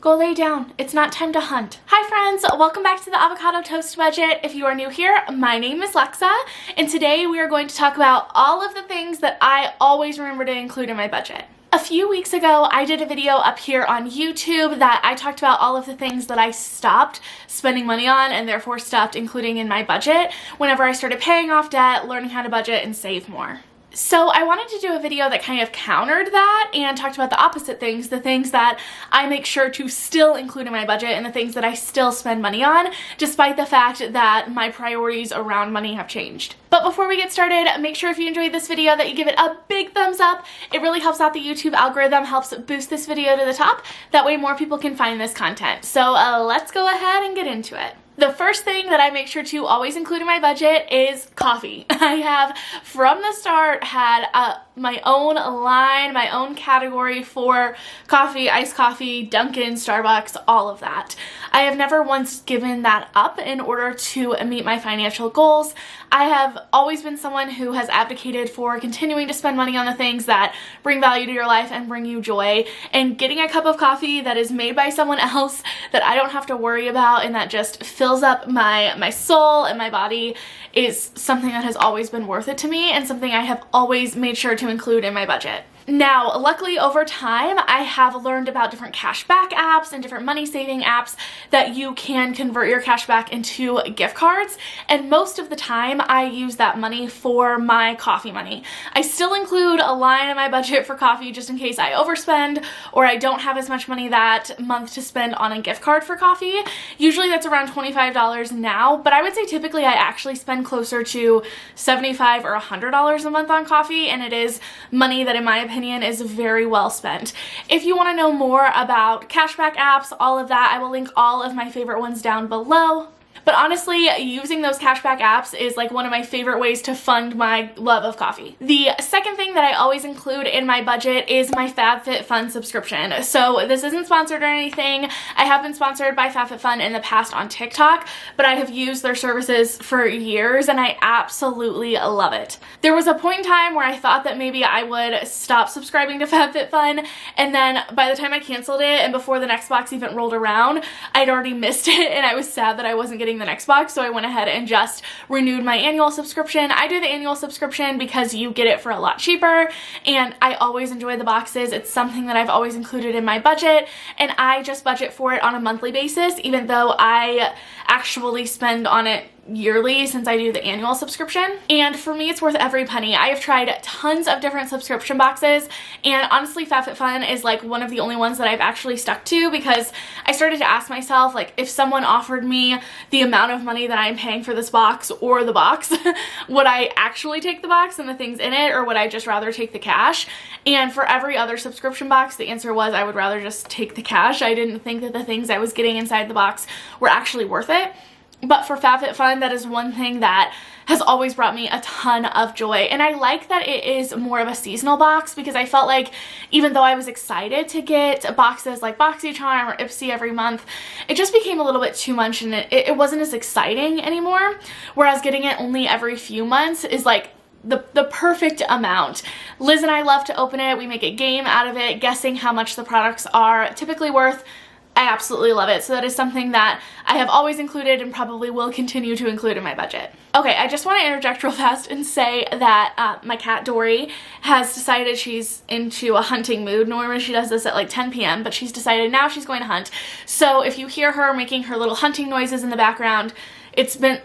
Go lay down. It's not time to hunt. Hi friends, welcome back to the Avocado Toast Budget. If you are new here, my name is Lexa, and today we are going to talk about all of the things that I always remember to include in my budget. A few weeks ago, I did a video up here on YouTube that I talked about all of the things that I stopped spending money on and therefore stopped including in my budget whenever I started paying off debt, learning how to budget, and save more. So I wanted to do a video that kind of countered that and talked about the opposite things, the things that I make sure to still include in my budget and the things that I still spend money on, despite the fact that my priorities around money have changed. But before we get started, make sure if you enjoyed this video that you give it a big thumbs up. It really helps out the YouTube algorithm, helps boost this video to the top. That way more people can find this content. So let's go ahead and get into it. The first thing that I make sure to always include in my budget is coffee. I have, from the start, had my own line, my own category for coffee, iced coffee, Dunkin', Starbucks, all of that. I have never once given that up in order to meet my financial goals. I have always been someone who has advocated for continuing to spend money on the things that bring value to your life and bring you joy, and getting a cup of coffee that is made by someone else that I don't have to worry about and that just fills up my soul and my body is something that has always been worth it to me and something I have always made sure to include in my budget. Now, luckily over time, I have learned about different cashback apps and different money saving apps that you can convert your cashback into gift cards, and most of the time I use that money for my coffee money. I still include a line in my budget for coffee just in case I overspend or I don't have as much money that month to spend on a gift card for coffee. Usually that's around $25 now, but I would say typically I actually spend closer to $75 or $100 a month on coffee, and it is money that in my opinion is very well spent. If you want to know more about cashback apps, all of that, I will link all of my favorite ones down below. But honestly, using those cashback apps is like one of my favorite ways to fund my love of coffee. The second thing that I always include in my budget is my FabFitFun subscription. So this isn't sponsored or anything. I have been sponsored by FabFitFun in the past on TikTok, but I have used their services for years and I absolutely love it. There was a point in time where I thought that maybe I would stop subscribing to FabFitFun, and then by the time I canceled it and before the next box even rolled around, I'd already missed it and I was sad that I wasn't getting the next box, so I went ahead and just renewed my annual subscription. I do the annual subscription because you get it for a lot cheaper, and I always enjoy the boxes. It's something that I've always included in my budget, and I just budget for it on a monthly basis, even though I actually spend on it yearly since I do the annual subscription. And for me, it's worth every penny. I have tried tons of different subscription boxes, and honestly FabFitFun is like one of the only ones that I've actually stuck to, because I started to ask myself, like, if someone offered me the amount of money that I'm paying for this box or the box, would I actually take the box and the things in it, or would I just rather take the cash? And for every other subscription box, the answer was I would rather just take the cash. I didn't think that the things I was getting inside the box were actually worth it. But for FabFitFun, that is one thing that has always brought me a ton of joy. And I like that it is more of a seasonal box, because I felt like even though I was excited to get boxes like BoxyCharm or Ipsy every month, it just became a little bit too much and it wasn't as exciting anymore. Whereas getting it only every few months is like the perfect amount. Liz and I love to open it. We make a game out of it, guessing how much the products are typically worth. I absolutely love it. So that is something that I have always included and probably will continue to include in my budget. Okay, I just want to interject real fast and say that my cat Dory has decided she's into a hunting mood. Normally she does this at like 10 p.m., but she's decided now she's going to hunt. So if you hear her making her little hunting noises in the background, it's been,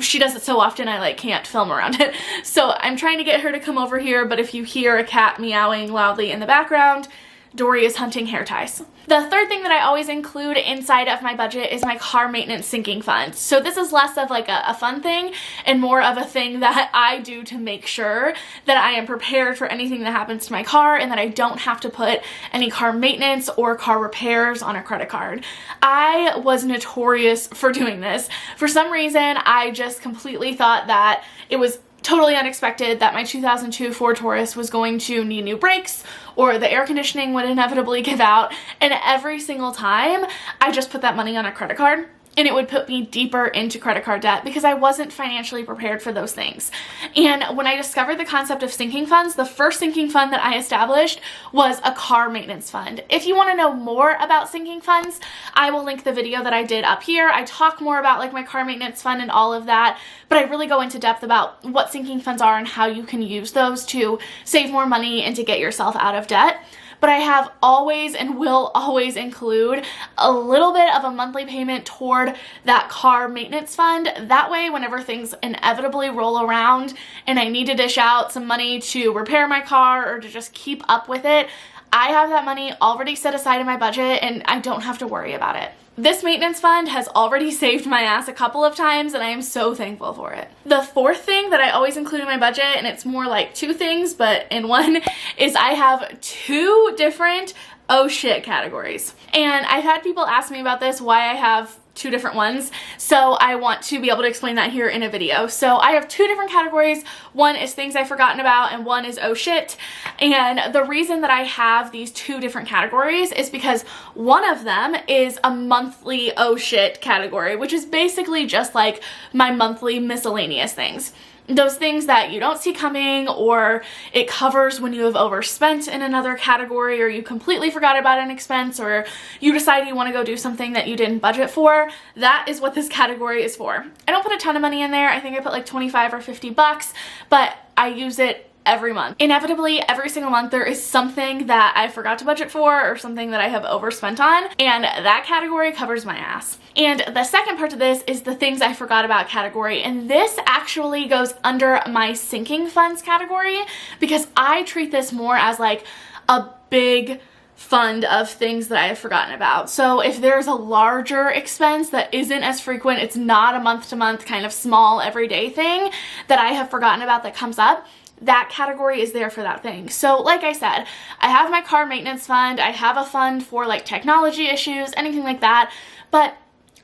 she does it so often I like can't film around it. So I'm trying to get her to come over here, but if you hear a cat meowing loudly in the background, Dory is hunting hair ties. The third thing that I always include inside of my budget is my car maintenance sinking fund. So this is less of like a fun thing and more of a thing that I do to make sure that I am prepared for anything that happens to my car and that I don't have to put any car maintenance or car repairs on a credit card. I was notorious for doing this. For some reason, I just completely thought that it was totally unexpected that my 2002 Ford Taurus was going to need new brakes or the air conditioning would inevitably give out, and every single time I just put that money on a credit card. and it would put me deeper into credit card debt because I wasn't financially prepared for those things. And when I discovered the concept of sinking funds, the first sinking fund that I established was a car maintenance fund. If you want to know more about sinking funds, I will link the video that I did up here. I talk more about like my car maintenance fund and all of that, but I really go into depth about what sinking funds are and how you can use those to save more money and to get yourself out of debt. But I have always and will always include a little bit of a monthly payment toward that car maintenance fund. That way, whenever things inevitably roll around and I need to dish out some money to repair my car or to just keep up with it, I have that money already set aside in my budget and I don't have to worry about it. This maintenance fund has already saved my ass a couple of times and I am so thankful for it. The fourth thing that I always include in my budget, and it's more like two things but in one, is I have two different oh shit categories. And I've had people ask me about this, why I have two different ones, so I want to be able to explain that here in a video. So I have two different categories. One is things I've forgotten about and one is oh shit. And the reason that I have these two different categories is because one of them is a monthly oh shit category, which is basically just like my monthly miscellaneous things. Those things that you don't see coming, or it covers when you have overspent in another category, or you completely forgot about an expense, or you decide you want to go do something that you didn't budget for. That is what this category is for. I don't put a ton of money in there. I think I put like 25 or 50 bucks, but I use it every month. Inevitably, every single month there is something that I forgot to budget for or something that I have overspent on, and that category covers my ass. And the second part of this is the things I forgot about category, and this actually goes under my sinking funds category because I treat this more as like a big fund of things that I have forgotten about. So if there's a larger expense that isn't as frequent, it's not a month-to-month kind of small everyday thing that I have forgotten about that comes up, that category is there for that thing. So like I said, I have my car maintenance fund, I have a fund for like technology issues, anything like that, but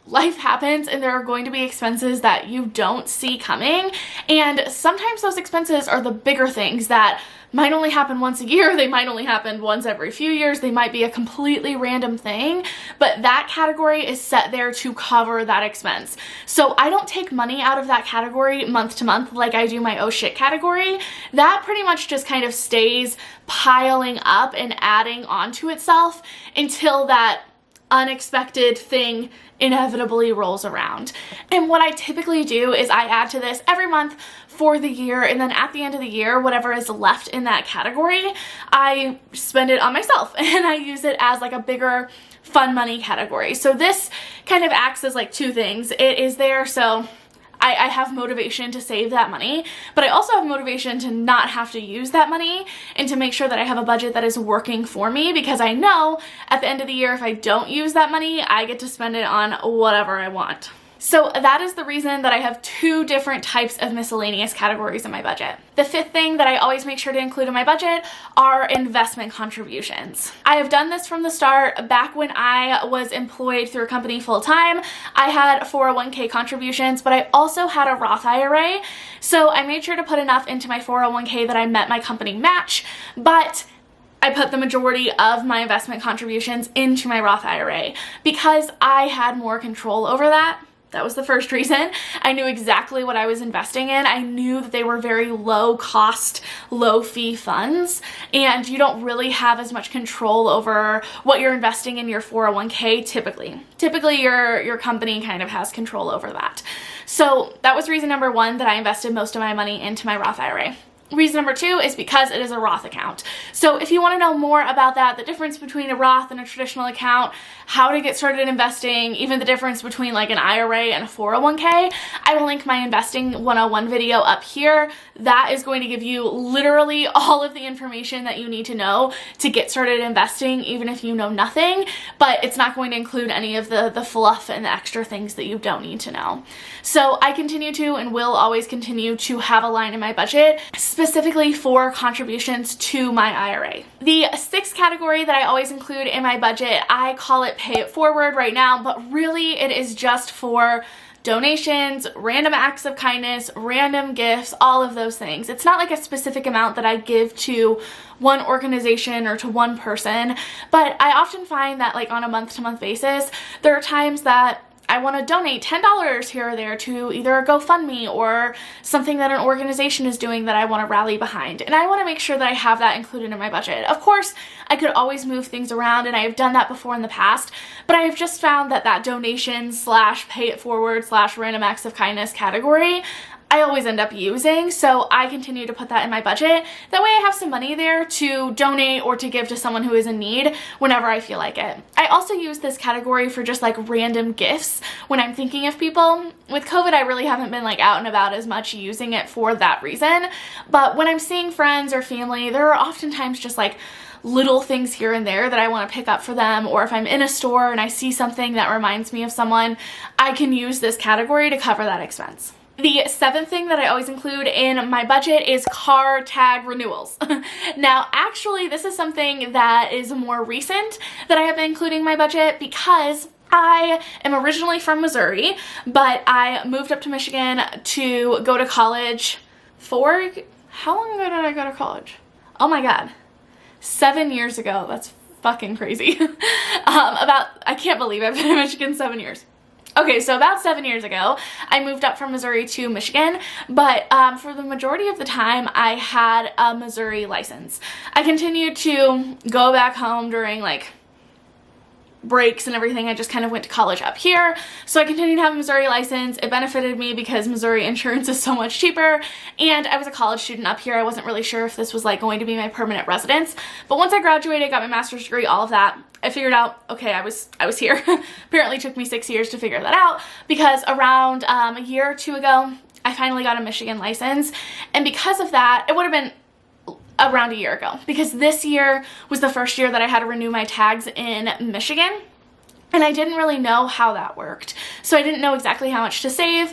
life happens and there are going to be expenses that you don't see coming, and sometimes those expenses are the bigger things that might only happen once a year, they might only happen once every few years, they might be a completely random thing, but that category is set there to cover that expense. So I don't take money out of that category month to month like I do my oh shit category. That pretty much just kind of stays piling up and adding onto itself until that unexpected thing inevitably rolls around. And what I typically do is I add to this every month for the year, and then at the end of the year, whatever is left in that category, I spend it on myself and I use it as like a bigger fun money category. So this kind of acts as like two things. It is there so I have motivation to save that money, but I also have motivation to not have to use that money and to make sure that I have a budget that is working for me, because I know at the end of the year, if I don't use that money, I get to spend it on whatever I want. So that is the reason that I have two different types of miscellaneous categories in my budget. The fifth thing that I always make sure to include in my budget are investment contributions. I have done this from the start. Back when I was employed through a company full-time, I had 401k contributions, but I also had a Roth IRA. So I made sure to put enough into my 401k that I met my company match, but I put the majority of my investment contributions into my Roth IRA because I had more control over that. That was the first reason. I knew exactly what I was investing in. I knew that they were very low cost, low fee funds, and you don't really have as much control over what you're investing in your 401k typically. Typically your company kind of has control over that. So that was reason number one that I invested most of my money into my Roth IRA. Reason number two is because it is a Roth account. So if you want to know more about that, the difference between a Roth and a traditional account, how to get started investing, even the difference between like an IRA and a 401k, I will link my investing 101 video up here. That is going to give you literally all of the information that you need to know to get started investing, even if you know nothing, but it's not going to include any of the fluff and the extra things that you don't need to know. So I continue to and will always continue to have a line in my budget specifically for contributions to my IRA. The sixth category that I always include in my budget, I call it pay it forward right now, but really it is just for donations, random acts of kindness, random gifts, all of those things. It's not like a specific amount that I give to one organization or to one person, but I often find that like on a month-to-month basis, there are times that I want to donate $10 here or there to either a GoFundMe or something that an organization is doing that I want to rally behind. And I want to make sure that I have that included in my budget. Of course, I could always move things around, and I have done that before in the past, but I have just found that that donation / pay it forward / random acts of kindness category I always end up using, so I continue to put that in my budget. That way I have some money there to donate or to give to someone who is in need whenever I feel like it. I also use this category for just like random gifts when I'm thinking of people. With COVID, I really haven't been like out and about as much using it for that reason, but when I'm seeing friends or family, there are oftentimes just like little things here and there that I want to pick up for them, or if I'm in a store and I see something that reminds me of someone, I can use this category to cover that expense. The 7th thing that I always include in my budget is car tag renewals. Now, actually, this is something that is more recent that I have been including in my budget because I am originally from Missouri, but I moved up to Michigan to go to college for, how long ago did I go to college? Oh my God, 7 years ago. That's fucking crazy. I can't believe I've been in Michigan 7 years. Okay, so about 7 years ago, I moved up from Missouri to Michigan, but for the majority of the time, I had a Missouri license. I continued to go back home during like breaks and everything. I just kind of went to college up here, so I continued to have a Missouri license. It benefited me because Missouri insurance is so much cheaper, and I was a college student up here. I wasn't really sure if this was like going to be my permanent residence, but once I graduated, got my master's degree, all of that, I figured out, okay, I was here. Apparently took me 6 years to figure that out, because around a year or two ago, I finally got a Michigan license, and because of that, it would have been around a year ago, because this year was the first year that I had to renew my tags in Michigan, and I didn't really know how that worked. So I didn't know exactly how much to save.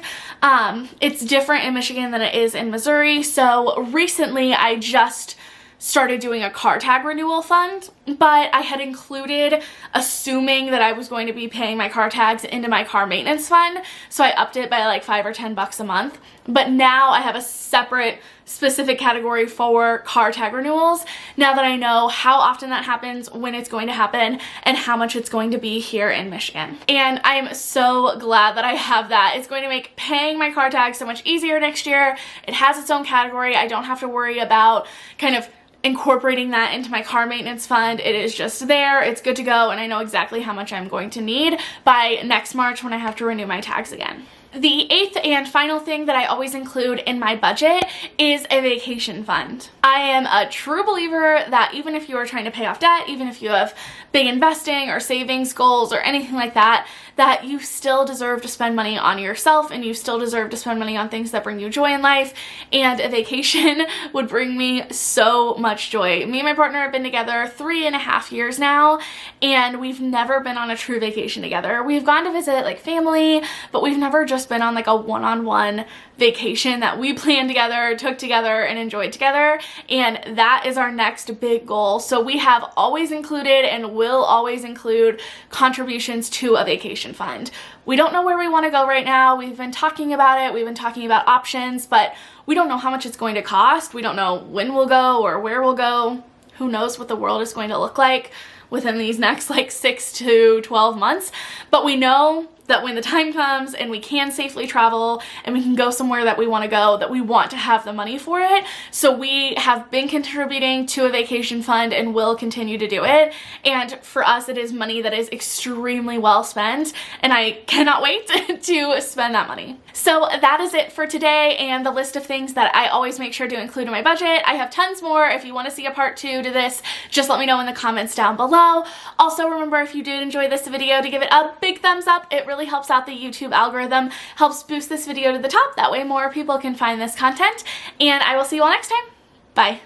It's different in Michigan than it is in Missouri. So recently I just started doing a car tag renewal fund, but I had included assuming that I was going to be paying my car tags into my car maintenance fund, so I upped it by like $5 or $10 a month. But now I have a separate specific category for car tag renewals now that I know how often that happens, when it's going to happen, and how much it's going to be here in Michigan. And I am so glad that I have that. It's going to make paying my car tags so much easier next year. It has its own category. I don't have to worry about kind of incorporating that into my car maintenance fund. It is just there, it's good to go, and I know exactly how much I'm going to need by next March when I have to renew my tags again. The 8th and final thing that I always include in my budget is a vacation fund. I am a true believer that even if you are trying to pay off debt, even if you have big investing or savings goals or anything like that, that you still deserve to spend money on yourself, and you still deserve to spend money on things that bring you joy in life, and a vacation would bring me so much joy. Me and my partner have been together 3.5 years now, and we've never been on a true vacation together. We've gone to visit like family, but we've never just been on like a one-on-one vacation that we planned together, took together, and enjoyed together, and that is our next big goal. So we have always included and will always include contributions to a vacation fund. We don't know where we want to go right now. We've been talking about it. We've been talking about options, but we don't know how much it's going to cost. We don't know when we'll go or where we'll go. Who knows what the world is going to look like within these next like 6 to 12 months, but we know that when the time comes and we can safely travel and we can go somewhere that we want to go, that we want to have the money for it. So we have been contributing to a vacation fund and will continue to do it. And for us, it is money that is extremely well spent, and I cannot wait to spend that money. So that is it for today, and the list of things that I always make sure to include in my budget. I have tons more. If you want to see a part 2 to this, just let me know in the comments down below. Also, remember, if you did enjoy this video, to give it a big thumbs up. It really helps out the YouTube algorithm, helps boost this video to the top. That way more people can find this content, and I will see you all next time. Bye.